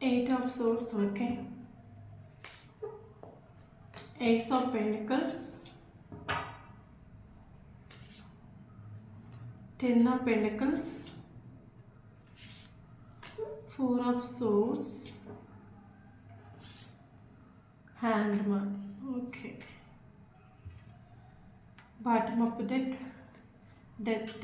Eight of Swords, okay. Ace of Pentacles, Ten of Pentacles, Four of Swords, Hangman, okay. Bottom of the deck, Death.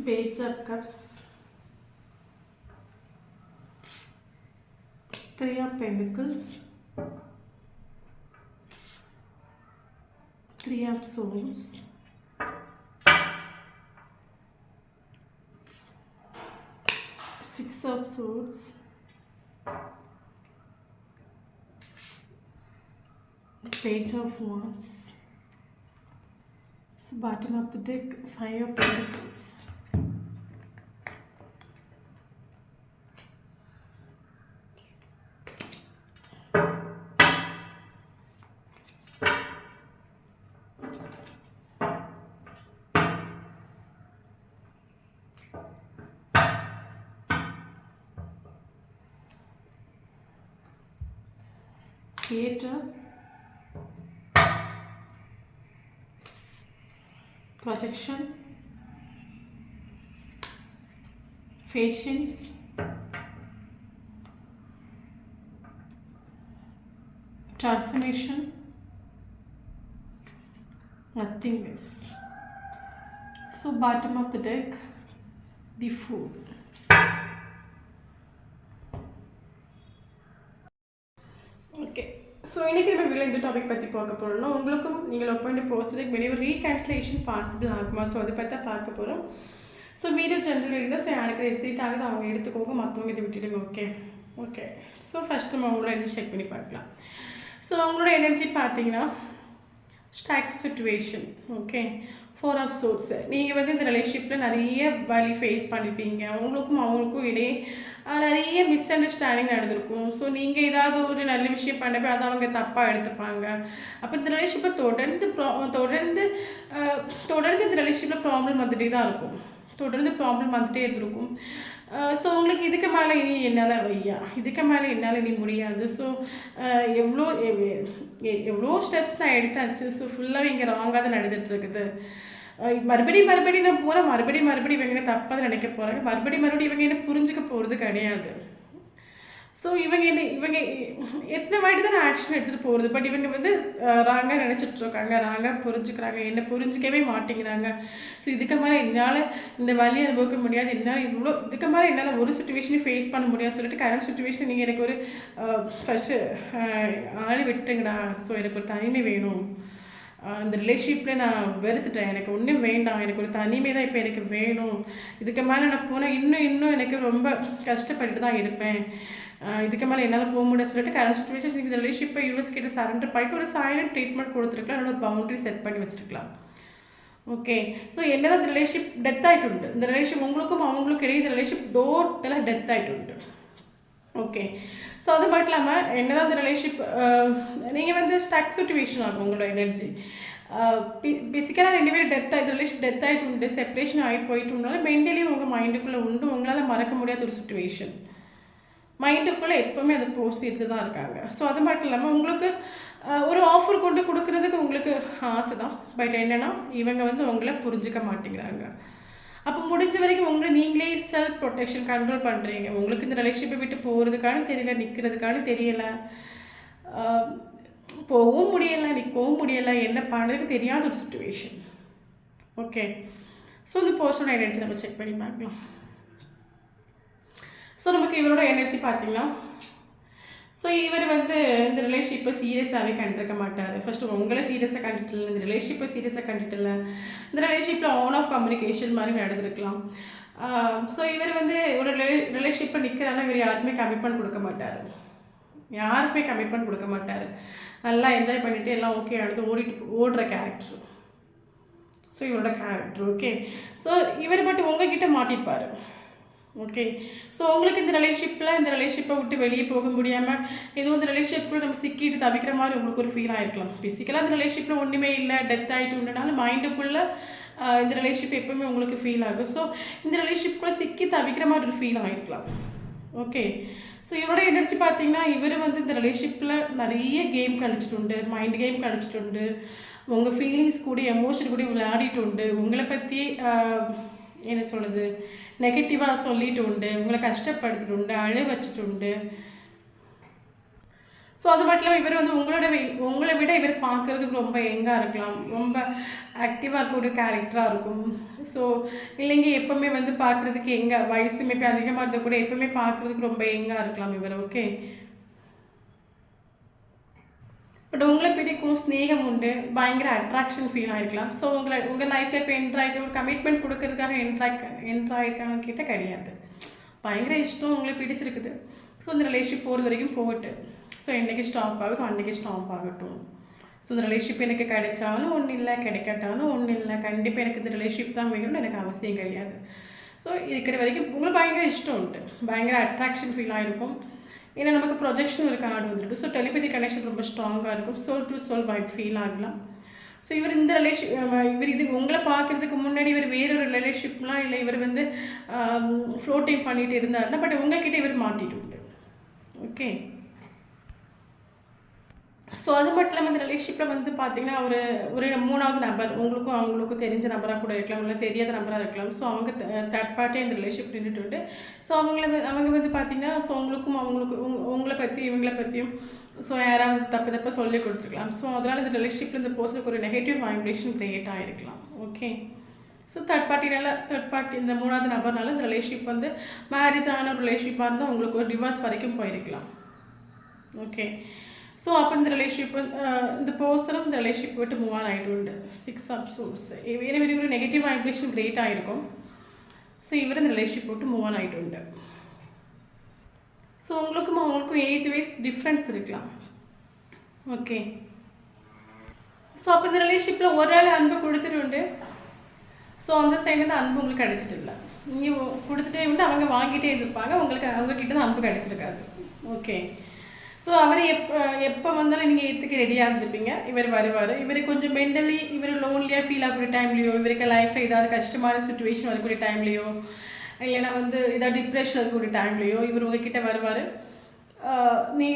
Page of Cups, Three of Pentacles, Three of Swords, Six of Swords, Page of Wands. So bottom of the deck, Five of Pentacles. Creator, protection, patience, transformation, nothingness. So bottom of the deck, the Fool. Okay. So இன்றைக்கி நம்ம video இந்த topic பற்றி பார்க்க போகிறோம்னா உங்களுக்கும் நீங்கள் appoint போஸ்ட்டுக்கு முன்னாடி ஒரு ரீகேன்சலேஷன் பாசிபிள் ஆகுமா? ஸோ அதை பற்றி பார்க்க போகிறோம். ஸோ வீடியோ ஜென்ரல் இருந்தால் ஸோ யாருக்கு ரெசிட் ஆகுது அவங்க எடுத்துக்கோங்க, மற்றவங்க இதை விட்டுடுங்க. Okay okay. ஸோ ஃபஸ்ட் நம்ம அவங்களோட எனர்ஜி செக் பண்ணி பார்க்கலாம். ஸோ அவங்களோட எனர்ஜி பார்த்தீங்கன்னா stuck situation, okay. Four of swords. நீங்கள் வந்து இந்த ரிலேஷன்ஷிப்பில் நிறைய வழி ஃபேஸ் பண்ணியிருப்பீங்க. உங்களுக்கும் அவங்களுக்கும் இடையே நிறைய மிஸ் அண்டர்ஸ்டாண்டிங் நடந்திருக்கும். ஸோ நீங்கள் ஏதாவது ஒரு நல்ல விஷயம் பண்ணப்போ அதை அவங்க தப்பாக எடுத்துப்பாங்க. அப்போ இந்த ரிலேஷன்ஷிப்பை தொடர்ந்து இந்த ரிலேஷன்ஷிப்பில் ப்ராப்ளம் வந்துகிட்டே தான் இருக்கும். தொடர்ந்து ப்ராப்ளம் வந்துகிட்டே இருந்திருக்கும். ஸோ உங்களுக்கு இதுக்கு மேலே இனி என்னால் இதுக்கு மேலே என்னால் இனி முடியாது. ஸோ எவ்வளோ ஸ்டெப்ஸ் நான் எடுத்தாச்சு. ஸோ ஃபுல்லாக இங்கே ராங்காக தான் நடந்துகிட்ருக்குது. மறுபடியும் நான் போகிறேன், மறுபடியும் இவங்க என்ன தப்பாக தான் நினைக்க போகிறாங்க. மறுபடியும் இவங்க என்ன புரிஞ்சுக்க போகிறது கிடையாது. ஸோ இவங்க எத்தனை வாட்டி தான் நான் ஆக்ஷன் எடுத்துகிட்டு போகிறது. பட் இவங்க வந்து ராங்காக நினச்சிட்ருக்காங்க, ராங்காக புரிஞ்சுக்கிறாங்க, என்ன புரிஞ்சிக்கவே மாட்டேங்கிறாங்க. ஸோ இதுக்கு மேலே என்னால் இந்த வழியை அனுபவிக்க முடியாது, இதுக்கு மேலே என்னால் ஒரு சுச்சுவேஷனையும் ஃபேஸ் பண்ண முடியாது சொல்லிட்டு கரண்ட் சுச்சுவேஷன் நீங்கள் எனக்கு ஒரு ஃபஸ்ட்டு ஆள் விட்டுங்கடா. ஸோ எனக்கு ஒரு தனிமை வேணும். அந்த ரிலேஷன்ஷிப்பில் நான் வெறுத்துட்டேன், எனக்கு ஒன்றும் வேண்டாம், எனக்கு ஒரு தனிமை தான் இப்போ எனக்கு வேணும். இதுக்கு மேலே நான் போனால் இன்னும் எனக்கு ரொம்ப கஷ்டப்பட்டு தான் இருப்பேன். இதுக்கு மேலே என்னால் போக முடியாது சொல்லிட்டு கரண்ட் சுச்சுவேஷன் நீங்கள் இந்த ரிலேஷன்ஷிப்பை யூஎஸ் கிட்ட சரண்டர் பண்ணிட்டு ஒரு சைலண்ட் ட்ரீட்மெண்ட் கொடுத்துருக்கலாம், என்னோட பவுண்டரி செட் பண்ணி வச்சுருக்கலாம். ஓகே. ஸோ என்னதான் இந்த ரிலேஷன்ஷிப் டெத் ஆகிட்டு உண்டு. இந்த ரிலேஷன் உங்களுக்கும் அவங்களுக்கும் இடையே இந்த ரிலேஷன்ஷிப் டோட்டலாக டெத் ஆகிட்டு உண்டு. ஓகே. ஸோ அது மட்டும் இல்லாமல் என்னதான் இந்த ரிலேஷன்ஷிப் நீங்கள் வந்து ஸ்டக் சிச்சுவேஷன் ஆகும். உங்களோட எனர்ஜி பிசிக்கலாக ரெண்டு பேரும் ரிலேஷன்ஷிப் டெத் ஆகிட்டு உண்டு, செப்பரேஷன் ஆகிட்டு போயிட்டு இருந்தாலும் மென்டலி உங்கள் மைண்டுக்குள்ளே உண்டு. உங்களால் மறக்க முடியாத ஒரு சுச்சுவேஷன். மைண்டுக்குள்ளே எப்போவுமே அதை போஸ்ட் எடுத்து தான் இருக்காங்க. ஸோ அது மட்டும் இல்லாமல் உங்களுக்கு ஒரு ஆஃபர் கொண்டு கொடுக்குறதுக்கு உங்களுக்கு ஆசை தான். பட் என்னென்னா இவங்க வந்து உங்களை புரிஞ்சிக்க மாட்டேங்கிறாங்க. அப்போ முடிஞ்ச வரைக்கும் உங்களை நீங்களே செல்ஃப் ப்ரொடெக்ஷன் கண்ட்ரோல் பண்ணுறீங்க. உங்களுக்கு இந்த ரிலேஷன்ஷிப்பை விட்டு போகிறதுக்கான தெரியல, நிற்கிறதுக்கான தெரியலை, போகவும் முடியலை, நிற்கவும் முடியலை, என்ன பண்ணுறதுக்கு தெரியாத ஒரு சுச்சுவேஷன். ஓகே. ஸோ இந்த பர்சனோட எனர்ஜி நம்ம செக் பண்ணி பார்க்கலாம். ஸோ நமக்கு இவரோட எனர்ஜி பார்த்தீங்கன்னா, ஸோ இவர் வந்து இந்த ரிலேஷன்ஷிப்பை சீரியஸாகவே கண்டிருக்க மாட்டார். ஃபஸ்ட்டு உங்களை சீரியஸாக கண்டுட்டு இல்லை, இந்த ரிலேஷன்ஷிப்பை சீரியஸாக கண்டுட்டு இல்லை, இந்த ரிலேஷன்ஷிப்பில் ஆன் ஆஃப் கம்யூனிகேஷன் மாதிரி நடந்திருக்கலாம். ஸோ இவர் வந்து ஒரு ரிலேஷன்ஷிப்பை நிற்கிறாங்கன்னா இவர் யாருக்குமே கமிட்மெண்ட் கொடுக்க மாட்டார், யாருக்குமே கமிட்மெண்ட் கொடுக்க மாட்டார். நல்லா என்ஜாய் பண்ணிவிட்டு எல்லாம் ஓகே அடுத்து ஓடுற கேரக்டர். ஸோ இவரோட கேரக்டர். ஓகே, ஸோ இவர் பட் உங்ககிட்ட மாட்டிப்பார். ஓகே, ஸோ உங்களுக்கு இந்த ரிலேஷன்ஷிப்பை விட்டு வெளியே போக முடியாமல் ஏதோ இந்த ரிலேஷன்ஷிப் கூட நம்ம சிக்கிட்டு தவிக்கிற மாதிரி உங்களுக்கு ஒரு ஃபீல் ஆகிருக்கலாம். ஃபிசிக்கலாக இந்த ரிலேஷன்ஷிப்பில் ஒன்றுமே இல்லை, டெத் ஆகிட்டு உண்டனால மைண்டுக்குள்ளே இந்த ரிலேஷன்ஷிப் எப்பவுமே உங்களுக்கு ஃபீல் ஆகும். ஸோ இந்த ரிலேஷன்ஷிப்புக்குள்ளே சிக்கி தவிக்கிற மாதிரி ஒரு ஃபீல் ஆகிருக்கலாம். ஓகே, ஸோ இவரோட எனர்ஜி பார்த்தீங்கன்னா இவர் வந்து இந்த ரிலேஷன்ஷிப்பில் நிறைய கேம் களிச்சிட்டு, மைண்ட் கேம் களிச்சிட்டு, உங்கள் ஃபீலிங்ஸ் கூட எமோஷன் கூட விளையாடிட்டு உண்டு, உங்களை பற்றி என்ன சொல்கிறது நெகட்டிவாக சொல்லிட்டு உண்டு, உங்களை கஷ்டப்படுத்திட்டு உண்டு, அழ வச்சுட்டு உண்டு. ஸோ அது மட்டும் இல்லாமல் இவர் வந்து உங்களை விட இவர் பார்க்குறதுக்கு ரொம்ப யங்காக இருக்கலாம், ரொம்ப ஆக்டிவாக இருக்கக்கூடிய கேரக்டராக இருக்கும். ஸோ இல்லைங்க எப்போவுமே வந்து பார்க்குறதுக்கு வயசுமே இப்போ அதிகமாக இருந்தால் கூட எப்போவுமே பார்க்குறதுக்கு ரொம்ப யங்காக இருக்கலாம் இவர். ஓகே, பட் உங்களை பிடிக்கும், ஸ்நேகம் உண்டு, பயங்கர அட்ராக்ஷன் ஃபீல் ஆகிருக்கலாம். ஸோ உங்கள் லைஃப்பில் இப்போ என்ட்ராயிருக்க ஒரு கமிட்மெண்ட் கொடுக்கறதுக்காக என்ட்ராயிருக்காங்கன்னு கிட்ட கிடையாது. பயங்கர இஷ்டம், உங்களை பிடிச்சிருக்குது. ஸோ இந்த ரிலேஷன்ஷிப் போகிறது வரைக்கும் போகட்டு. ஸோ என்றைக்கு ஸ்டாப் ஆகட்டும், அன்றைக்கி ஸ்டாப் ஆகட்டும். ஸோ இந்த ரிலேஷன்ஷிப் எனக்கு கிடைச்சாலும் ஒன்றும் இல்லை, கிடைக்காட்டாலும் ஒன்றும் இல்லை, கண்டிப்பாக எனக்கு இந்த ரிலேஷன்ஷிப் தான் வேணும்னு எனக்கு அவசியம் கிடையாது. ஸோ இருக்கிற வரைக்கும் உங்களுக்கு பயங்கர இஷ்டம் உண்டு, பயங்கர அட்ராக்ஷன் ஃபீல் ஆகிருக்கும். ஏன்னா நமக்கு ப்ரொஜெக்ஷன் ஒரு கார்டு வந்துட்டு. ஸோ டெலிபதி கனெக்ஷன் ரொம்ப ஸ்ட்ராங்காக இருக்கும். Soul to soul vibe feel ஆகலாம். ஸோ இவர் இந்த இவர் இது உங்களை பார்க்குறதுக்கு முன்னாடி இவர் வேறொரு ரிலேஷன்ஷிப்லாம் இல்லை, இவர் வந்து ஃப்ளோட்டிங் பண்ணிட்டு இருந்தாருன்னா பட் உங்ககிட்ட இவர் மாட்டிட்டு உண்டு. ஓகே, ஸோ அது மட்டும் இல்லாமல் இந்த ரிலேஷன்ஷிப்பில் வந்து பார்த்தீங்கன்னா ஒரு மூணாவது நபர் உங்களுக்கும் அவங்களுக்கும் தெரிஞ்ச நபராக கூட இருக்கலாம், இல்லை தெரியாத நபராக இருக்கலாம். ஸோ அவங்க தேர்ட் பார்ட்டியாக இந்த ரிலேஷன்ஷிப் நின்றுட்டு உண்டு. ஸோ அவங்க வந்து பார்த்தீங்கன்னா ஸோ உங்களை பற்றி இவங்களை பற்றியும் ஸோ யாராவது தப்பாக சொல்லி கொடுத்துருக்கலாம். ஸோ அதனால் இந்த ரிலேஷன்ஷிப்பில் இந்த பர்சனுக்கு ஒரு நெகட்டிவ் வைப்ரேஷன் க்ரியேட் ஆகிருக்கலாம். ஓகே, ஸோ தேர்ட் பார்ட்டி இந்த மூணாவது நபர்னால இந்த ரிலேஷன்ஷிப் வந்து மேரேஜ் ஆன ரிலேஷன்ஷிப்பாக இருந்தால் உங்களுக்கு ஒரு டிவோர்ஸ் வரைக்கும் போயிருக்கலாம். ஓகே, ஸோ அப்போ இந்த ரிலேஷன்ஷிப் இந்த பர்சனும் இந்த ரிலேஷன்ஷிப் விட்டு மூவ் ஆன் ஆகிட்டு உண்டு. 6 of Swords ஏன்னா ஒரு நெகட்டிவ் வைப்ரேஷன் க்ரியேட் ஆகிருக்கும். ஸோ இவர் இந்த ரிலேஷன்ஷிப் விட்டு மூவ் ஆன் ஆகிட்டு உண்டு. ஸோ உங்களுக்கும் அவங்களுக்கும் 8 வயசு டிஃப்ரென்ஸ் இருக்கலாம். ஓகே, ஸோ அப்போ இந்த ரிலேஷன்ஷிப்பில் ஒரு ஆள் அன்பு கொடுத்துட்டு உண்டு. ஸோ அந்த சைட்லேருந்து அன்பு உங்களுக்கு கிடைச்சிட்டு இல்லை, நீங்கள் கொடுத்துட்டே உண்டு, அவங்க வாங்கிட்டே இருப்பாங்க, அவங்கக்கிட்ட தான் அன்பு கிடைச்சிருக்காது. ஓகே, ஸோ அவர் எப்போ வந்தாலும் நீங்கள் ஏற்றுக்க ரெடியாக இருந்திருப்பீங்க. இவர் வருவார், இவர் கொஞ்சம் மென்டலி இவர் லோன்லியாக ஃபீல் ஆகக்கூடிய டைம்லேயோ, இவருக்கு லைஃப்பில் ஏதாவது கஷ்டமான சுச்சுவேஷன் வரக்கூடிய டைம்லேயோ, இல்லைன்னா வந்து ஏதாவது டிப்ரெஷன் இருக்கக்கூடிய டைம்லேயோ இவர் உங்ககிட்ட வருவார்.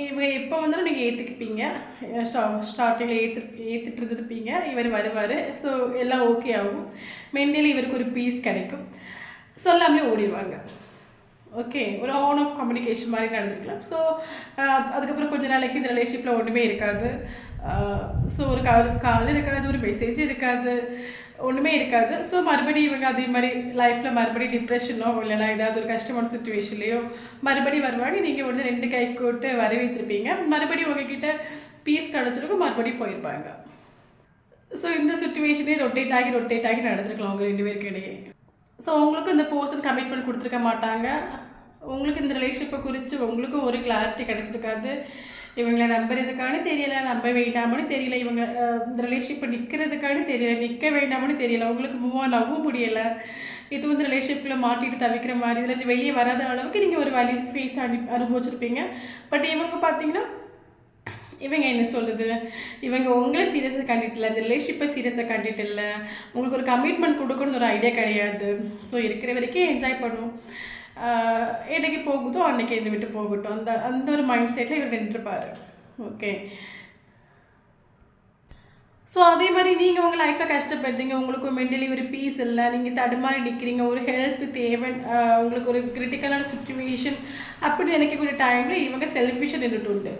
இவங்க எப்போ வந்தாலும் நீங்கள் ஏற்றுக்கிப்பீங்க. ஸ்டார்டிங்கில் ஏற்றுட்டு இருந்திருப்பீங்க, இவர் வருவார். ஸோ எல்லாம் ஓகே ஆகும், மென்டலி இவருக்கு ஒரு பீஸ் கிடைக்கும், சொல்லாமலே ஓடிடுவாங்க. ஓகே, ஒரு ஆன் ஆஃப் கம்யூனிகேஷன் மாதிரி நடந்துருக்கலாம். ஸோ அதுக்கப்புறம் கொஞ்ச நாளைக்கு இந்த ரிலேஷன்ஷிப்பில் ஒன்றுமே இருக்காது. ஸோ ஒரு கால் இருக்காது, ஒரு மெசேஜ் இருக்காது, ஒன்றுமே இருக்காது. ஸோ மறுபடியும் இவங்க அதே மாதிரி லைஃப்பில் மறுபடியும் டிப்ரெஷனோ இல்லைனா ஏதாவது ஒரு கஷ்டமான சுச்சுவேஷன்லேயோ மறுபடியும் வருவாங்க. நீங்கள் வந்து 2 கை கூட்டு வரவேற்றிருப்பீங்க, மறுபடியும் உங்ககிட்ட பீஸ் கிடச்சிருக்கும், மறுபடியும் போயிருப்பாங்க. ஸோ இந்த சுச்சுவேஷனே ரொட்டேட் ஆகி நடந்திருக்கலாம் உங்கள் 2 பேருக்கு இடையே. ஸோ உங்களுக்கு இந்த பர்சன் கமிட்மெண்ட் கொடுத்துருக்க மாட்டாங்க. உங்களுக்கு இந்த ரிலேஷன்ஷிப்பை குறித்து உங்களுக்கும் ஒரு கிளாரிட்டி கிடச்சிருக்காது. இவங்களை நம்புறதுக்கானு தெரியல, நம்ப வேண்டாமனு தெரியல, இவங்க இந்த ரிலேஷன்ஷிப்பை நிற்கிறதுக்கானு தெரியல, நிற்க வேண்டாமனு தெரியல, உங்களுக்கு மூவ் ஆன் ஆகவும் முடியலை. இது வந்து ரிலேஷன்ஷிப்பில் மாட்டிட்டு தவிக்கிற மாதிரி, இதுலேருந்து வெளியே வராத அளவுக்கு நீங்கள் ஒரு வலி ஃபேஸ் அனுபவிச்சிருப்பீங்க. பட் இவங்க பார்த்தீங்கன்னா இவங்க என்ன சொல்லுது, இவங்க உங்களை சீரியஸாக கண்டிட்டு இல்லை, இந்த ரிலேஷன்ஷிப்பை சீரியஸாக கண்டிட்டு இல்லை, உங்களுக்கு ஒரு கமிட்மெண்ட் கொடுக்கணும்னு ஒரு ஐடியா கிடையாது. ஸோ இருக்கிற வரைக்கும் என்ஜாய் பண்ணும், என்னைக்கு போகுதோ அன்றைக்கி என்னை விட்டு போகட்டும், அந்த ஒரு மைண்ட் செட்டில் இவர் நின்றுப்பார். ஓகே, ஸோ அதே மாதிரி நீங்கள் உங்கள் லைஃப்பில் கஷ்டப்படுறீங்க, உங்களுக்கு மென்டலி ஒரு பீஸ் இல்லை, நீங்கள் தடுமாறி நிற்கிறீங்க, ஒரு ஹெல்ப் தேவை, உங்களுக்கு ஒரு கிரிட்டிக்கலான சுச்சுவேஷன் அப்படி நினைக்கக்கூடிய டைமில் இவங்க செல்ஃபிஷாக நின்றுட்டு உண்டு.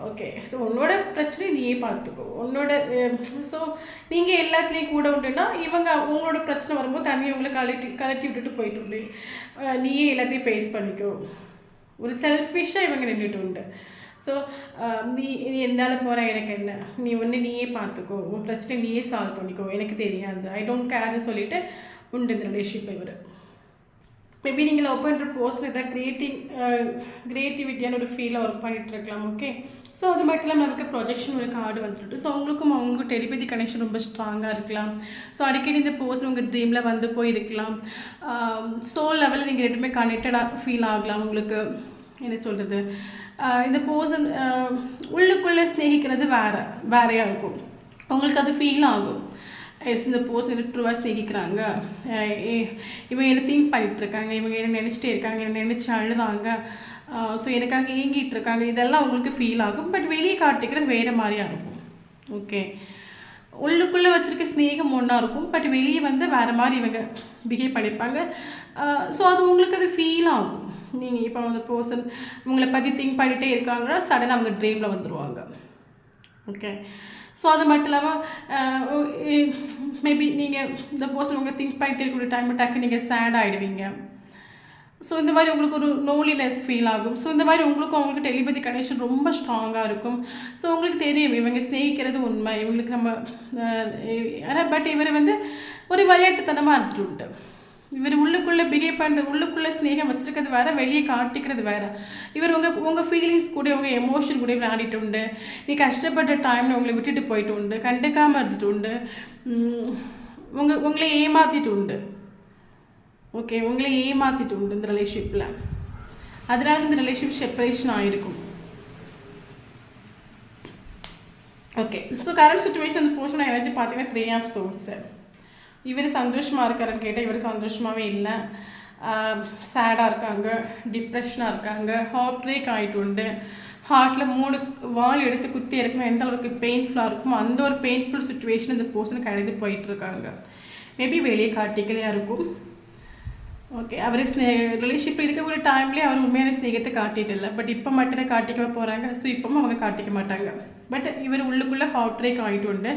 ஓகே, ஸோ உன்னோட பிரச்சனை நீயே பார்த்துக்கோ, ஸோ நீங்கள் எல்லாத்துலேயும் கூட உண்டுன்னா இவங்க உங்களோட பிரச்சனை வரும்போது தனியாக உங்களை கலட்டி விட்டுட்டு போயிட்டு உண்டு, நீயே எல்லாத்தையும் ஃபேஸ் பண்ணிக்கோ, ஒரு செல்ஃபிஷாக இவங்க நின்றுட்டு உண்டு. ஸோ நீ எந்தால போகிற எனக்கு என்ன, நீயே பார்த்துக்கோ, உன் பிரச்சனை நீயே சால்வ் பண்ணிக்கோ, எனக்கு தெரியாது, ஐ டோன்ட் கேர்னு சொல்லிட்டு உண்டு இந்த ரிலேஷன்ஷிப் இவர். மேபி நீங்கள் லவ் பண்ணுற பர்சன் ஏதாவது கிரியேட்டிவிட்டியான ஒரு ஃபீலில் ஒர்க் பண்ணிகிட்டு இருக்கலாம். ஓகே, ஸோ அது மட்டும் இல்லாமல் நமக்கு ப்ரொஜெக்ஷன் ஒரு கார்டு வந்துட்டு, ஸோ உங்களுக்கும் அவங்க டெலிபதி கனெக்ஷன் ரொம்ப ஸ்ட்ராங்காக இருக்கலாம். ஸோ அடிக்கடி இந்த பர்சன் உங்கள் ட்ரீமில் வந்து போய் இருக்கலாம். சோல் லெவலில் நீங்கள் ரெண்டுமே கனெக்டடாக ஃபீல் ஆகலாம். உங்களுக்கு என்ன சொல்கிறது, இந்த பர்சன் உள்ளுக்குள்ளே ஸ்நேகிக்கிறது வேறையாக இருக்கும். உங்களுக்கு அது ஃபீல் ஆகும். இந்த பர்சன் ட்ரூவாக ஸ்நேகிக்கிறாங்க, இவங்க என்ன திங்க் பண்ணிகிட்ருக்காங்க, இவங்க என்ன நினச்சிட்டே இருக்காங்க, என்ன நினச்சி அழுறாங்க, ஸோ எனக்காக ஏங்கிட்டு இருக்காங்க, இதெல்லாம் உங்களுக்கு ஃபீல் ஆகும். பட் வெளியே காட்டிக்கிறது வேறு மாதிரியாக இருக்கும். ஓகே, உள்ளுக்குள்ளே வச்சுருக்க ஸ்நேகம் ஒன்றா இருக்கும், பட் வெளியே வந்து வேறு மாதிரி இவங்க பிஹேவ் பண்ணியிருப்பாங்க. ஸோ அது உங்களுக்கு அது ஃபீல் ஆகும். நீங்கள் இப்போ அந்த பர்சன் உங்களை பற்றி திங்க் பண்ணிகிட்டே இருக்காங்கன்னா சடனாக அவங்க ட்ரீமில் வந்துடுவாங்க. ஓகே, ஸோ அது மட்டும் இல்லாமல் மேபி நீங்கள் இந்த பர்சன் உங்களை திங்க் பண்ணிகிட்டே இருக்கிற டைம் டக்கு நீங்கள் சேட் ஆகிடுவீங்க. ஸோ இந்த மாதிரி உங்களுக்கு ஒரு லோன்லினஸ் ஃபீல் ஆகும். ஸோ இந்த மாதிரி அவங்களுக்கு டெலிபதி கனெக்ஷன் ரொம்ப ஸ்ட்ராங்காக இருக்கும். ஸோ உங்களுக்கு தெரியும் இவங்க ஸ்நேகிக்கிறது உண்மை, இவங்களுக்கு நம்ம பட் இவர் வந்து ஒரு விளையாட்டுத்தனமாக இருந்துட்டு உண்டு. இவர் உள்ளுக்குள்ளே பிஹேவ் பண்ணுற, உள்ளுக்குள்ளே ஸ்நேகம் வச்சுருக்கிறது வேறு, வெளியே காட்டிக்கிறது வேறு. இவர் உங்கள் ஃபீலிங்ஸ் கூட, உங்கள் எமோஷன் கூட விளையாடிட்டு உண்டு. நீ கஷ்டப்பட்ட டைமில் உங்களை விட்டுட்டு போயிட்டு உண்டு, கண்டுக்காமல் இருந்துட்டு உண்டு, உங்களை ஏமாற்றிட்டு உண்டு. ஓகே, உங்களை ஏமாற்றிட்டு உண்டு இந்த ரிலேஷன்ஷிப்பில். அதனால இந்த ரிலேஷன்ஷிப் செப்பரேஷன் ஆகிருக்கும். ஓகே, ஸோ கரண்ட் சுச்சுவேஷன் அந்த போர்ஷன் எனர்ஜி பார்த்தீங்கன்னா 3 ஆஃப் சோர்ஸு. இவர் சந்தோஷமாக இருக்காருன்னு கேட்டால் இவர் சந்தோஷமாகவே இல்லை, சேடாக இருக்காங்க, டிப்ரெஷனாக இருக்காங்க, ஹார்ட் பிரேக் ஆகிட்டு உண்டு. ஹார்ட்டில் 3 வால் எடுத்து குத்தி இருக்குன்னா எந்த அளவுக்கு பெயின்ஃபுல்லாக இருக்குமோ அந்த ஒரு பெயின்ஃபுல் சுச்சுவேஷன் இந்த பர்சன் கடந்து போயிட்டுருக்காங்க. மேபி வெளியே காட்டிக்கலையாக இருக்கும். ஓகே, அவர் ரிலேஷன்ஷிப்பில் இருக்கக்கூடிய டைம்லேயே அவர் உண்மையான ஸ்நேகத்தை காட்டிட்டு இல்லை, பட் இப்போ மட்டும்தான் காட்டிக்க போகிறாங்க. ஸோ இப்போவும் அவங்க காட்டிக்க மாட்டாங்க. பட் இவர் உள்ளுக்குள்ளே ஹார்ட் பிரேக் ஆகிட்டு உண்டு.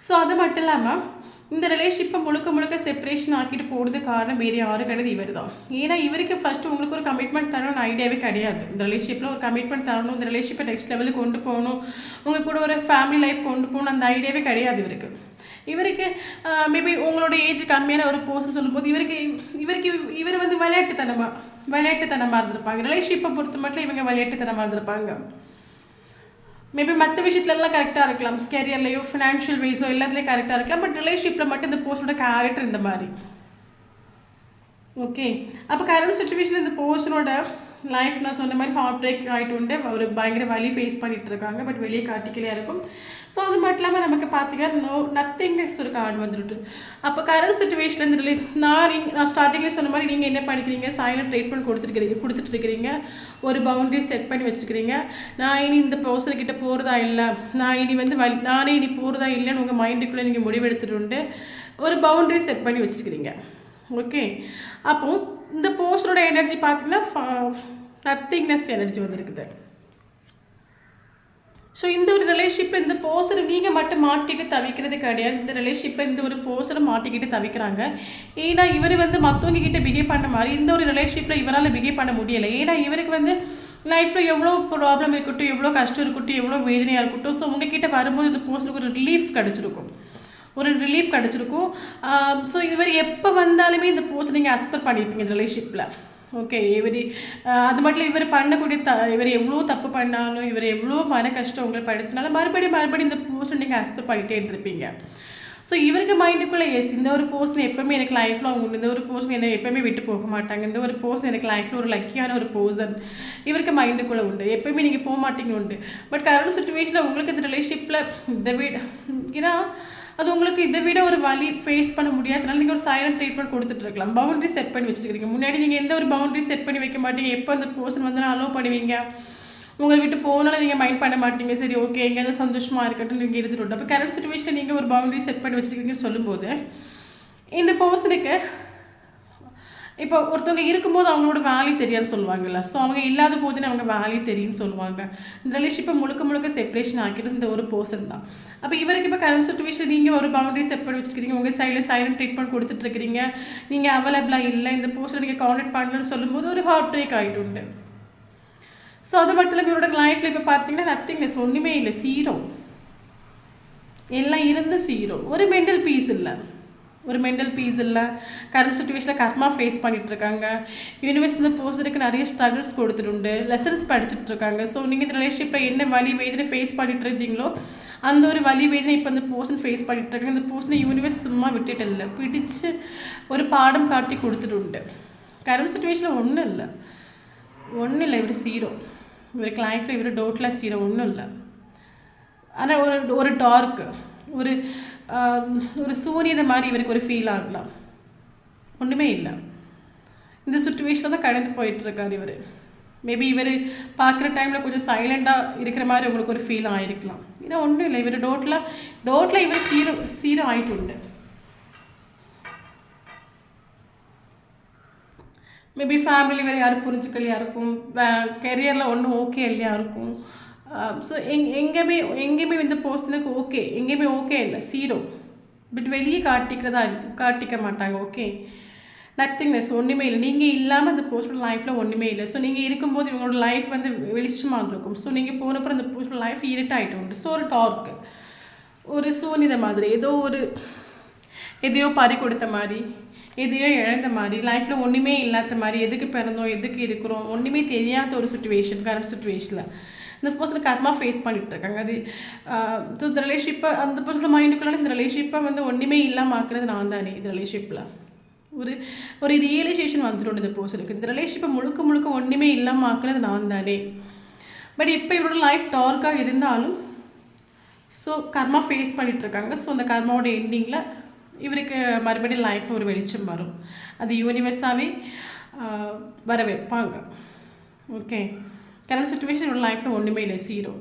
ஸோ அது மட்டும் இல்லாமல் இந்த ரிலேஷன்ஷிப்பை முழுக்க செப்பரேஷன் ஆக்கிட்டு போகிறது காரணம் வேறு யாரும் கிடையாது, இவர் தான். ஏன்னா இவருக்கு ஃபஸ்ட்டு உங்களுக்கு ஒரு கமிட்மெண்ட் தரணும்னு ஐடியாவே கிடையாது. இந்த ரிலேஷன்ஷிப்பில் ஒரு கமிட்மெண்ட் தரணும், இந்த ரிலேஷன்ஷிப்பை நெக்ஸ்ட் லெவலுக்கு கொண்டு போகணும், உங்கள் கூட ஒரு ஃபேமிலி லைஃப் கொண்டு போகணும், அந்த ஐடியாவே கிடையாது இவருக்கு. மேபி உங்களோட ஏஜ் கம்மியான ஒரு பர்சன் சொல்லும்போது இவர் வந்து விளையாட்டுத்தனமாக இருந்திருப்பாங்க. ரிலேஷன்ஷிப்பை பொறுத்த மட்டும் இவங்க விளையாட்டுத்தனமாக இருந்திருப்பாங்க. மேபி மற்ற விஷயத்துலலாம் கரெக்டாக இருக்கலாம், கேரியர்லையோ ஃபினான்ஷியல் வைஸோ எல்லாத்துலேயும் கரெக்டாக இருக்கலாம். பட் ரிலேஷன்ஷிப்பில் மட்டும் இந்த பர்சனோட கேரக்டர் இந்த மாதிரி. ஓகே, அப்போ கரண்ட் சுச்சுவேஷன் இந்த பர்சனோட லைஃப் நான் சொன்ன மாதிரி ஹார்ட் பிரேக் ஆகிட்டு உண்டு, ஒரு பயங்கர வலி ஃபேஸ் பண்ணிகிட்டு இருக்காங்க, பட் வெளியே காட்டிக்கலையாக இருக்கும். ஸோ அது மட்டும் இல்லாமல் நமக்கு பார்த்தீங்கன்னா நத்திங்னஸ் ஒரு கார்டு வந்துட்டு. அப்போ கரண்ட் சுச்சுவேஷன் இந்த நான் ஸ்டார்டிங்கில் சொன்ன மாதிரி நீங்கள் என்ன பண்ணிக்கிறீங்க, சைலண்ட் ட்ரீட்மெண்ட் கொடுத்துட்ருக்கிறீங்க, ஒரு பவுண்டரி செட் பண்ணி வச்சுருக்கிறீங்க. நான் இனி இந்த பர்சன்கிட்ட போகிறதா இல்லை, நான் இனி வந்து நானே இனி போகிறதா இல்லைன்னு உங்கள் மைண்டுக்குள்ளே நீங்கள் முடிவெடுத்துட்டு உண்டு, ஒரு பவுண்டரி செட் பண்ணி வச்சுருக்கிறீங்க. ஓகே, அப்போ இந்த பர்சனோட எனர்ஜி பார்த்தீங்கன்னா நத்திங்னஸ் எனர்ஜி வந்துருக்குது. ஸோ இந்த ஒரு ரிலேஷன்ஷிப்பை இந்த பர்சனை நீங்கள் மட்டும் மாட்டிக்கிட்டு தவிக்கிறது கிடையாது, இந்த ரிலேஷன்ஷிப்பை இந்த ஒரு பர்சனை மாட்டிக்கிட்டு தவிக்கிறாங்க. ஏன்னா இவர் வந்து மற்றவங்க கிட்ட பிஹேவ் பண்ண மாதிரி இந்த ஒரு ரிலேஷன்ஷிப்பில் இவரால் பிஹேவ் பண்ண முடியலை. ஏன்னா இவருக்கு வந்து லைஃப்பில் எவ்வளோ ப்ராப்ளம் இருக்கட்டும், எவ்வளோ கஷ்டம் இருக்கட்டும், எவ்வளோ வேதனையாக இருக்கட்டும், ஸோ உங்ககிட்ட வரும்போது இந்த பர்சனுக்கு ஒரு ரிலீஃப் கிடச்சிருக்கும். ஸோ இவர் எப்போ வந்தாலுமே இந்த போஸ்ட் நீங்கள் அக்செப்ட் பண்ணியிருப்பீங்க இந்த ரிலேஷன்ஷிப்பில். ஓகே, அது மட்டும் இவர் பண்ணக்கூடிய இவர் எவ்வளோ தப்பு பண்ணாலும், இவர் எவ்வளோ மன கஷ்டம் உங்களை படுத்தினாலும் மறுபடியும் இந்த போஸ்ட்டை நீங்கள் அக்செப்ட் பண்ணிகிட்டே இருந்திருப்பீங்க. ஸோ இவருக்கு மைண்டுக்குள்ளே இந்த ஒரு பர்சன் எப்போவுமே எனக்கு லைஃப்பில் அவங்க இந்த ஒரு பர்சன் என்னை எப்போவுமே விட்டு போக மாட்டாங்க, இந்த ஒரு பர்சன் எனக்கு லைஃப்பில் ஒரு லக்கியான ஒரு பர்சன் இவருக்கு மைண்டுக்குள்ளே உண்டு, எப்போவுமே நீங்கள் போக மாட்டீங்க உண்டு. பட் கரண்ட் சுச்சுவேஷனில் உங்களுக்கு இந்த ரிலேஷன்ஷிப்பில் ஏன்னா அது உங்களுக்கு இதை விட ஒரு வலி ஃபேஸ் பண்ண முடியாதனால நீங்கள் ஒரு சைலண்ட் ட்ரீட்மெண்ட் கொடுத்துட்ருக்கலாம், பவுண்டரி செட் பண்ணி வச்சுருக்கீங்க. முன்னாடி நீங்கள் எந்த ஒரு பவுண்டரி செட் பண்ணி வைக்க மாட்டீங்க, எப்போ அந்த பர்சன் வந்து அலோவ் பண்ணுவீங்க, உங்களை விட்டு போனாலும் நீங்கள் மைண்ட் பண்ண மாட்டீங்க, சரி ஓகே எங்கேயாவது சந்தோஷமாக இருக்கட்டும் நீங்கள் எடுத்துகிட்டு. அப்போ கரண்ட் சுச்சுவேஷன் நீங்கள் ஒரு பவுண்டரி செட் பண்ணி வச்சுருக்கீங்கன்னு சொல்லும்போது இந்த பர்சனுக்கு இப்போ ஒருத்தவங்க இருக்கும்போது அவங்களோட வேல்யூ தெரியாதுன்னு சொல்லுவாங்கல்ல, ஸோ அவங்க இல்லாத போதுன்னு அவங்க வேல்யூ தெரியும்னு சொல்லுவாங்க. இந்த ரிலேஷன்ஷிப்பை முழுக்க செப்பரேஷன் ஆக்கிட்டு இந்த ஒரு பர்சன் தான். அப்போ இவருக்கு இப்போ கரண்ட் சுச்சுவேஷன் நீங்கள் ஒரு பவுண்டரி செட் பண்ணி வச்சுருக்கீங்க, உங்கள் சைடில் சைலண்ட் ட்ரீட்மெண்ட் கொடுத்துட்ருக்கிறீங்க, நீங்கள் அவைலபிளாக இல்லை, இந்த பர்சனை நீங்கள் கான்டாக்ட் பண்ணணும்னு சொல்லும்போது ஒரு ஹார்ட் பிரேக் ஆகிட்டு உண்டு. ஸோ அது மட்டும் இல்லாமல் இவரோட லைஃப்பில் இப்போ பார்த்தீங்கன்னா நத்திங்னஸ், ஒன்றுமே இல்லை, 0 எல்லாம் இருந்து 0, ஒரு மென்டல் பீஸ் இல்லை. ஒரு மென்டல் பீஸ் இல்லை. கரண்ட் சுச்சுவேஷனில் கர்மா ஃபேஸ் பண்ணிகிட்ருக்காங்க. யூனிவர்ஸ் இந்த பர்சனுக்கு நிறைய ஸ்ட்ரகிள்ஸ் கொடுத்துட்டு லெசன்ஸ் படிச்சுட்ருக்காங்க. ஸோ நீங்கள் இந்த ரிலேஷன்ஷிப்பில் என்ன வலி வேதனை ஃபேஸ் பண்ணிட்டு இருந்தீங்களோ அந்த ஒரு வலி வேதனை இப்போ இந்த பர்சன் ஃபேஸ் பண்ணிகிட்ருக்காங்க. இந்த பர்சனை யூனிவர்ஸ் சும்மா விட்டுட்டு இல்லை, பிடிச்சு ஒரு பாடம் காட்டி கொடுத்துட்டு கரண்ட் சுச்சுவேஷனில் ஒன்றும் இல்லை. இவர் ஜீரோ, இவருக்கு லைஃப்பில் இவர் டோட்டலாக ஜீரோ, ஒன்றும் இல்லை. ஆனால் ஒரு டார்க்கு, ஒரு சூரியனை மாதிரி இவருக்கு ஒரு ஃபீல் ஆகலாம். ஒன்றுமே இல்லை. இந்த சுச்சுவேஷனில் தான் கடந்து போயிட்டுருக்கார் இவர். மேபி இவர் பார்க்குற டைமில் கொஞ்சம் சைலண்டாக இருக்கிற மாதிரி உங்களுக்கு ஒரு ஃபீல் ஆகிருக்கலாம். ஏன்னா ஒன்றும் இல்லை, இவர் டோட்டலாக இவர் சீரோ ஆகிட்டு. மேபி ஃபேமிலி வேறு யாரும் புரிஞ்சுக்கலையா இருக்கும், கெரியரில் ஒன்றும் ஓகே இல்லையா இருக்கும். ஸோ எங்கேயுமே இந்த பர்சனுக்கு ஓகே, எங்கேயுமே ஓகே இல்லை, ஜீரோ. பட் வெளியே காட்டிக்க மாட்டாங்க. ஓகே, நத்திங்னஸ், ஒன்றுமே இல்லை. நீங்கள் இல்லாமல் அந்த பர்சனல் லைஃப்பில் ஒன்றுமே இல்லை. ஸோ நீங்கள் இருக்கும்போது இவங்களோட லைஃப் வந்து வெளிச்சமாக இருக்கும். ஸோ நீங்கள் போனப்பறம் அந்த பர்சனல் லைஃப் இருட்டாகிட்டு உண்டு. ஸோ ஒரு டார்க்கு, ஒரு சூனித மாதிரி, எதையோ பறி கொடுத்த மாதிரி, எதையோ இழந்த மாதிரி, லைஃப்பில் ஒன்றுமே இல்லாத மாதிரி, எதுக்கு பிறந்தோம், எதுக்கு இருக்கிறோம், ஒன்றுமே தெரியாத ஒரு சுச்சுவேஷன், கரண்ட் சுச்சுவேஷனில் இந்த பர்சன் கர்மா ஃபேஸ் பண்ணிகிட்ருக்காங்க. அது ஸோ இந்த ரிலேஷன்ஷிப்பை அந்த பர்சனோட மைண்டுக்குள்ள இந்த ரிலேஷன்ஷிப்பை வந்து ஒன்றுமே இல்லாமல் ஆக்குறது நான் தானே. இந்த ரிலேஷன்ஷிப்பில் ஒரு ரியலைசேஷன் வந்துடும் இந்த பர்சனுக்கு. இந்த ரிலேஷன்ஷிப்பை முழுக்க ஒன்றுமே இல்லாமல் ஆக்குறது நான் தானே. பட் இப்போ இவரோட லைஃப் டார்க்காக இருந்தாலும் ஸோ கர்மா ஃபேஸ் பண்ணிகிட்ருக்காங்க. ஸோ அந்த கர்மாவோட எண்டிங்கில் இவருக்கு மறுபடியும் லைஃப்பில் ஒரு வெளிச்சம் வரும். அது யூனிவர்ஸாகவே வர வைப்பாங்க. ஓகே, கரண்ட் சுச்சுவேஷன் இவரோட லைஃப்பில் ஒன்றுமே இல்லை, ஜீரோ.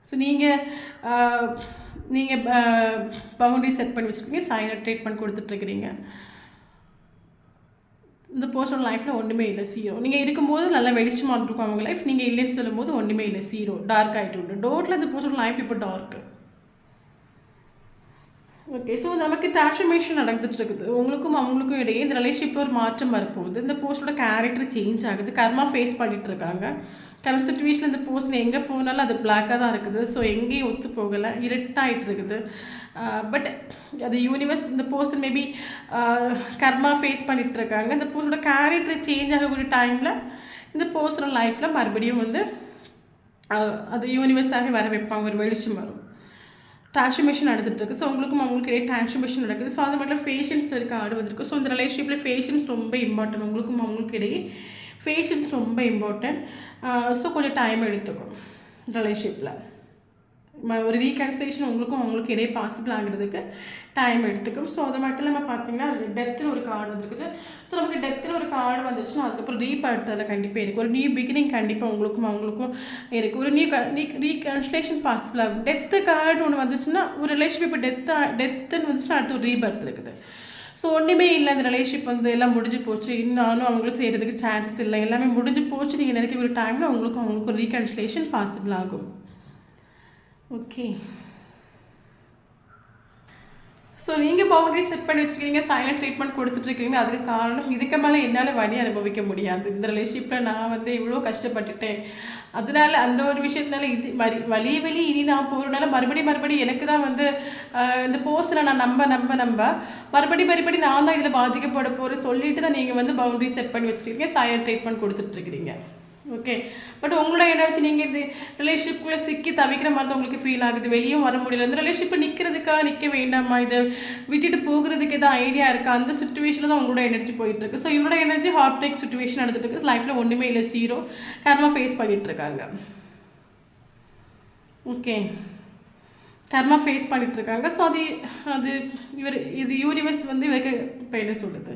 ஸோ நீங்கள் பவுண்டரி செட் பண்ணி வச்சுருக்கீங்க, சைலண்ட் ட்ரீட்மெண்ட் கொடுத்துட்ருக்கிறீங்க. இந்த பர்சனல் லைஃப்பில் ஒன்றுமே இல்லை, ஜீரோ. நீங்கள் இருக்கும்போது நல்லா வெளிச்சமாக இருக்கும் அவங்க லைஃப், நீங்கள் இல்லைன்னு சொல்லும்போது ஒன்றுமே இல்லை, ஜீரோ, டார்க் ஆகிட்டு உண்டு. டோட்டில் இந்த பர்சனல் லைஃப் இப்போ டார்க்கு. ஓகே, ஸோ நமக்கு டிரான்ஸ்ஃபர்மேஷன் நடந்துட்டு இருக்குது. உங்களுக்கும் அவங்களுக்கும் இடையே இந்த ரிலேஷன்ஷிப்பில் ஒரு மாற்றம் வரப்போகுது. இந்த போஸ்டோட கேரக்டர் சேஞ்ச் ஆகுது. கர்மா ஃபேஸ் பண்ணிட்டு இருக்காங்க. கரண்ட் சுச்சுவேஷன் இந்த போஸ்ட் எங்கே போனாலும் அது பிளாக்காக தான் இருக்குது. ஸோ எங்கேயும் ஒத்து போகலை, இருட்டாகிட்டு இருக்குது. பட் அது யூனிவர்ஸ் இந்த போஸ்ட் மேபி கர்மா ஃபேஸ் பண்ணிட்டு இருக்காங்க. இந்த போஸ்டோட கேரக்டர் சேஞ்ச் ஆகக்கூடிய டைமில் இந்த பர்சனல் லைஃப்பில் மறுபடியும் வந்து அது யூனிவர்ஸாக வர வைப்பாங்க, ஒரு வெளிச்சம் வரும். டிரான்ஸ்ஃபர்மேஷன் நடந்துகிட்ருக்கு. ஸோ உங்களுக்கும் அவங்களுக்கு இடையே டிரான்ஸ்ஃபர்மேஷன் நடக்குது. ஸோ அது மட்டும் ஃபேஷியல்ஸ் இருக்க ஆடு வந்திருக்கு. ஸோ இந்த ரிலேஷன்ஷிப்பில் ஃபேஷியல்ஸ் ரொம்ப இம்பார்ட்டன்ட். உங்களுக்கும் அவங்களுக்கு இடையே ஃபேஷியல்ஸ் ரொம்ப இம்பார்ட்டன்ட். ஸோ கொஞ்சம் டைம் எடுத்துக்கும் ரிலேஷன்ஷிப்பில். ஒரு ரீகன்சிலேஷன் உங்களுக்கும் அவங்களுக்கு இடையே பாசிபிள் ஆகிறதுக்கு டைம் எடுத்துக்கும். ஸோ அது மட்டும் இல்லாமல் பார்த்தீங்கன்னா டெத்துன்னு ஒரு கார்டு வந்துருக்குது. ஸோ நமக்கு டெத்துன்னு ஒரு கார்டு வந்துச்சுன்னா அதுக்கப்புறம் ரீபர்த் அதில் கண்டிப்பாக இருக்குது. ஒரு நியூ பிகினிங் கண்டிப்பாக உங்களுக்கும் அவங்களுக்கும் இருக்குது. ஒரு ரீகன்சிலேஷன் பாசிபிள் ஆகும். டெத்து கார்டு ஒன்று வந்துச்சுன்னா ஒரு ரிலேஷன்ஷிப் இப்போ டெத்துன்னு வந்துச்சுன்னா அடுத்து ஒரு ரீபர்த் இருக்குது. ஸோ ஒன்றுமே இல்லை, அந்த ரிலேஷன்ஷிப் வந்து எல்லாம் முடிஞ்சு போச்சு, இன்னும் அவங்களும் செய்கிறதுக்கு சான்சஸ் இல்லை, எல்லாமே முடிஞ்சு போச்சு நீங்கள் நினைக்கிற ஒரு டைமில் அவங்களுக்கு ரீகன்சிலேஷன் பாசிபிள் ஆகும். ஓகே, ஸோ நீங்கள் பவுண்டரி செட் பண்ணி வச்சுருக்கீங்க, சைலண்ட் ட்ரீட்மெண்ட் கொடுத்துட்ருக்கீங்க. அதுக்கு காரணம் இதுக்கு மேலே என்னால் வலி அனுபவிக்க முடியாது. இந்த ரிலேஷன்ஷிப்பில் நான் வந்து இவ்வளோ கஷ்டப்பட்டுட்டேன், அதனால அந்த ஒரு விஷயத்தினால இது வலி இனி நான் போகிறனால மறுபடியும் எனக்கு தான் வந்து இந்த போஸ்ட்டில் நான் நம்ப மறுபடி நான் தான் இதில் பாதிக்கப்பட போகிறேன் சொல்லிட்டு தான் நீங்கள் வந்து பவுண்டரி செட் பண்ணி வச்சுருக்கீங்க, சைலண்ட் ட்ரீட்மெண்ட் கொடுத்துட்ருக்கிறீங்க. ஓகே, பட் உங்களோட எனர்ஜி நீங்கள் இது ரிலேஷன்ஷிப்குள்ளே சிக்கி தவிக்கிற மாதிரி தான் உங்களுக்கு ஃபீல் ஆகுது, வெளியும் வர முடியல. இந்த ரிலேஷன்ஷிப்பை நிற்க வேண்டாமா, இதை விட்டுட்டு போகிறதுக்கு எதாவது ஐடியா இருக்கா, அந்த சுச்சுவேஷனில் தான் உங்களோட எனர்ஜி போயிட்டுருக்கு. ஸோ இவரோட எனர்ஜி ஹார்ட் பிரேக் சுச்சுவேஷன் நடந்துட்டு இருக்கு. லைஃப்பில் ஒன்றுமே இல்லை, ஜீரோ, கர்மா ஃபேஸ் பண்ணிகிட்ருக்காங்க. ஓகே, கர்மா ஃபேஸ் பண்ணிகிட்ருக்காங்க. ஸோ இது யூனிவர்ஸ் வந்து இவருக்கு இப்போ என்ன சொல்லுது,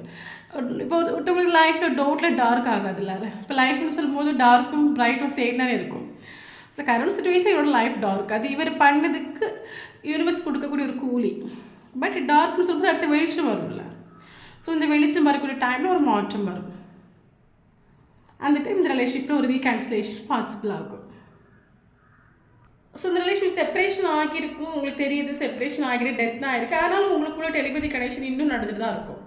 இப்போ ஒருத்தவங்களுக்கு லைஃப்பில் டோட்டில் டார்க் ஆகாதுல்ல. இப்போ லைஃப்னு சொல்லும்போது டார்க்கும் பிரைட்டும் சேர்ந்தானே இருக்கும். ஸோ கரண்ட் சுச்சுவேஷன் இவரோட லைஃப் டார்க், அது இவர் பண்ணதுக்கு யூனிவர்ஸ் கொடுக்கக்கூடிய ஒரு கூலி. பட் டார்க்னு சொல்லும்போது அடுத்த வெளிச்சம் வரும்ல. ஸோ இந்த வெளிச்சம் வரக்கூடிய டைமில் ஒரு மாற்றம் வரும். அந்த டைம் இந்த ரிலேஷன்ஷிப்பில் ஒரு ரீகன்சிலேஷன் பாசிபிள் ஆகும். ஸோ இந்த ரிலேஷன்ஷிப் செப்பரேஷன் ஆகியிருக்கும், உங்களுக்கு தெரியுது செப்பரேஷன் ஆகிட்டு டெத் தான் ஆகிருக்கு. ஆனாலும் உங்களுக்குள்ள டெலிபதி கனெக்ஷன் இன்னும் நடந்துட்டு தான் இருக்கும்.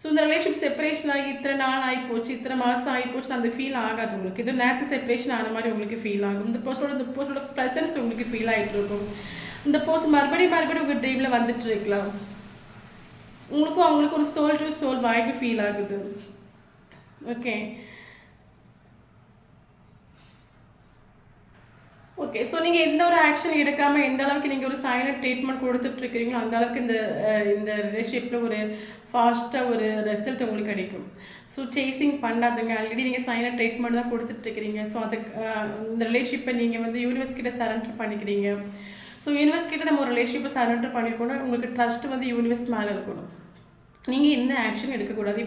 ஸோ இந்த ரிலேஷன்ஷிப் செப்பரேஷன் ஆகி இத்தனை நாள் ஆகிப்போச்சு, இத்தனை மாதம் ஆகிப்போச்சு, அந்த ஃபீல் ஆகாது உங்களுக்கு. இது நேற்று செப்பரேஷன் ஆன மாதிரி உங்களுக்கு ஃபீல் ஆகும். இந்த பர்சனோட ப்ரெசன்ஸ் உங்களுக்கு ஃபீல் ஆகிட்டு இருக்கும். இந்த போஸ்ட் மறுபடியும் மறுபடியும் உங்கள் ட்ரீமில் வந்துட்டு இருக்கலாம். உங்களுக்கும் அவங்களுக்கும் ஒரு soul to soul vibe feel ஆகுது. Okay okay. ஸோ நீங்கள் எந்த ஒரு ஆக்ஷன் எடுக்காமல் எந்த அளவுக்கு நீங்கள் ஒரு சைலண்ட் ட்ரீட்மெண்ட் கொடுத்துட்ருக்கிறீங்களோ அந்த அளவுக்கு இந்த ரிலேஷன்ஷிப்பில் ஒரு ஃபாஸ்ட்டாக ஒரு ரிசல்ட் உங்களுக்கு கிடைக்கும். ஸோ சேசிங் பண்ணாதுங்க. ஆல்ரெடி நீங்கள் சைலண்ட் ட்ரீட்மெண்ட் தான் கொடுத்துட்ருக்கிறீங்க. ஸோ அதுக்கு இந்த ரிலேஷன்ஷிப்பை நீங்கள் வந்து யூனிவர்ஸ் கிட்ட சரண்டர் பண்ணிக்கிறீங்க. ஸோ யூனிவர்ஸ் கிட்ட நம்ம ஒரு ரிலேஷன்ஷிப்பை சரண்டர் பண்ணியிருக்கோன்னா உங்களுக்கு ட்ரஸ்ட் வந்து யூனிவர்ஸ் மேலே இருக்கணும். நீங்கள் எந்த ஆக்ஷன் எடுக்கக்கூடாது.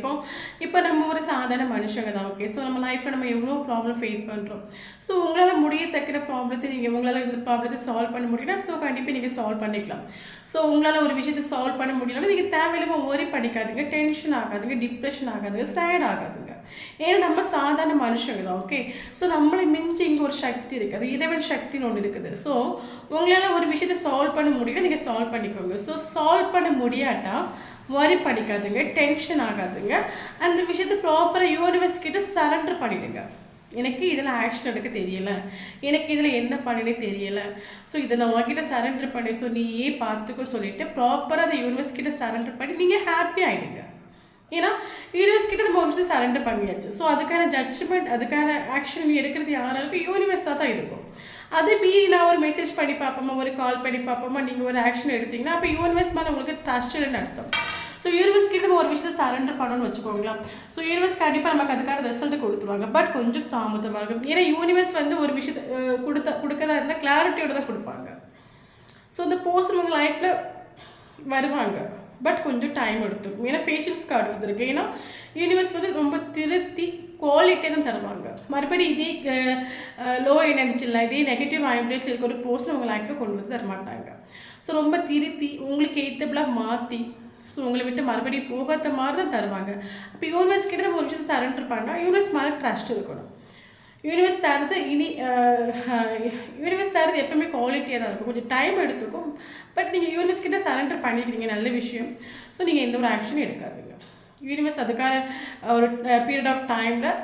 இப்போ நம்ம ஒரு சாதாரண மனுஷங்க தான். ஓகே. ஸோ நம்ம லைஃப்பில் நம்ம எவ்வளோ ப்ராப்ளம் ஃபேஸ் பண்ணுறோம். ஸோ உங்களால் முடியத்தக்கிற ப்ராப்ளத்தை உங்களால் இந்த ப்ராப்ளத்தை சால்வ் பண்ண முடியும்னா ஸோ கண்டிப்பாக நீங்கள் சால்வ் பண்ணிக்கலாம். ஸோ உங்களால் ஒரு விஷயத்தை சால்வ் பண்ண முடியலன்னா நீங்கள் தேவையில்லாமல் ஒரி பண்ணிக்காதுங்க, டென்ஷன் ஆகாதுங்க, டிப்ரெஷன் ஆகாதுங்க, சேட் ஆகாதுங்க. ஏன்னா நம்ம சாதாரண மனுஷங்க தான். ஓகே. ஸோ நம்மளை மிஞ்சி இங்கே ஒரு சக்தி இருக்குது, இறைவன் சக்தின்னு ஒன்று இருக்குது. ஸோ உங்களால் ஒரு விஷயத்தை சால்வ் பண்ண முடியல, நீங்கள் சால்வ் பண்ணிக்கோங்க. ஸோ சால்வ் பண்ண முடியாட்டா வரி படிக்காதுங்க, டென்ஷன் ஆகாதுங்க. அந்த விஷயத்தை ப்ராப்பராக யூனிவர்ஸ் கிட்ட சரண்டர் பண்ணிவிடுங்க. எனக்கு இதில் ஆக்ஷன் எடுக்க தெரியலை, எனக்கு இதில் என்ன பண்ணனே தெரியலை, ஸோ இதை நான் உங்ககிட்ட சரண்டர் பண்ணி ஸோ நீயே பார்த்துக்கோ சொல்லிவிட்டு ப்ராப்பராக அதை யூனிவர்ஸ் கிட்ட சரண்டர் பண்ணி நீங்கள் ஹாப்பி ஆகிடுங்க. ஏன்னா யூனிவர்ஸ் கிட்ட நம்ம ஒரு விஷயத்தை சரண்டர் பண்ணியாச்சு. ஸோ அதுக்கான ஜட்ஜ்மெண்ட், அதுக்கான ஆக்ஷன் எடுக்கிறது யாராருக்கும் யூனிவர்ஸாக தான் இருக்கும். அது மீறி நான் ஒரு மெசேஜ் பண்ணி பார்ப்போமா, ஒரு கால் பண்ணி பார்ப்போமா, நீங்கள் ஒரு ஆக்ஷன் எடுத்தீங்கன்னா அப்போ யூனிவர்ஸ் மேலே உங்களுக்கு ட்ரஸ்ட் இல்லைன்னு அர்த்தம். ஸோ யூனிவர்ஸ் கிட்ட நம்ம ஒரு விஷயத்தை சரண்டர் பண்ணணும்னு வச்சுக்கோங்களேன். ஸோ யூனிவர்ஸ் கண்டிப்பாக நமக்கு அதுக்கான ரிசல்ட் கொடுத்துருவாங்க. பட் கொஞ்சம் தாமதமாகும். ஏன்னா யூனிவர்ஸ் வந்து ஒரு விஷயத்தை கொடுக்கறதா இருந்தால் கிளாரிட்டியோடு தான் கொடுப்பாங்க. ஸோ இந்த பர்சன் உங்கள் லைஃப்பில் வருவாங்க, பட் கொஞ்சம் டைம் எடுத்துக்கும். ஏன்னா ஃபேஷியல்ஸ் கார்டு வந்துருக்கு. ஏன்னா யூனிவர்ஸ் வந்து ரொம்ப திருத்தி குவாலிட்டியாக தான் தருவாங்க. மறுபடியும் இதே லோ எனர்ஜியில் இதே நெகட்டிவ் வைப்ரேஷன் இருக்க ஒரு பர்சன் உங்கள் லைஃப்பில் கொண்டு வந்து தர மாட்டாங்க. ஸோ ரொம்ப திருத்தி உங்களுக்கு ஏற்றபுளாக மாற்றி ஸோ உங்களை விட்டு மறுபடியும் போகாத மாதிரி தான் தருவாங்க. அப்போ யூனிவர்ஸ் கிட்ட நம்ம ஒரு விஷயத்தை சரண்டர் பண்ணால் யூனிவர்ஸ் மேலே ட்ரஸ்ட் இருக்கணும். யூனிவர்ஸ் தரது யூனிவர்ஸ் தரது எப்பவுமே குவாலிட்டியாக தான் இருக்கும். கொஞ்சம் டைம் எடுத்துக்கும். பட் நீங்கள் யூனிவர்ஸ் கிட்ட சரண்டர் பண்ணிக்கிறீங்க, நல்ல விஷயம். ஸோ நீங்கள் எந்த ஒரு ஆக்ஷனும் எடுக்காதீங்க. யூனிவர்ஸ் அதுக்கான ஒரு பீரியட் ஆஃப் டைமில்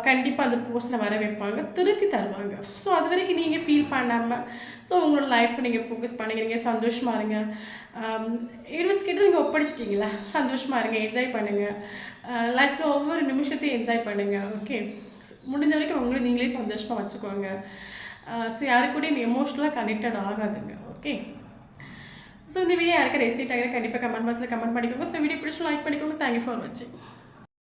கண்டிப்பாக அந்த போஸ்ட்டில் வர வைப்பாங்க, திருத்தி தருவாங்க. ஸோ அது வரைக்கும் நீங்கள் ஃபீல் பண்ணாமல் ஸோ உங்களோட லைஃப்பை நீங்கள் ஃபோக்கஸ் பண்ணுங்க, சந்தோஷமாக இருங்க. யூனிவர்ஸ் கிட்ட நீங்கள் ஒப்படைச்சிட்டிங்களா, சந்தோஷமாக இருங்க, என்ஜாய் பண்ணுங்கள். லைஃப்பில் ஒவ்வொரு நிமிஷத்தையும் என்ஜாய் பண்ணுங்கள். ஓகே. முடிஞ்ச வரைக்கும் உங்களை நீங்களே சந்தோஷமாக வச்சுக்கோங்க. ஸோ யாரு கூடயும் எமோஷ்னலாக கனெக்டட் ஆகாதுங்க. ஓகே. ஸோ இந்த வீடியோ யாருக்கு ரெசிட் ஆகிற கண்டிப்பாக கமெண்ட் பாக்ஸில் கமெண்ட் பண்ணிக்கோங்க. ஸோ வீடியோ பிடிச்சி லைக் பண்ணிக்கோங்க. தேங்க்யூ ஃபார் வாட்சிங்.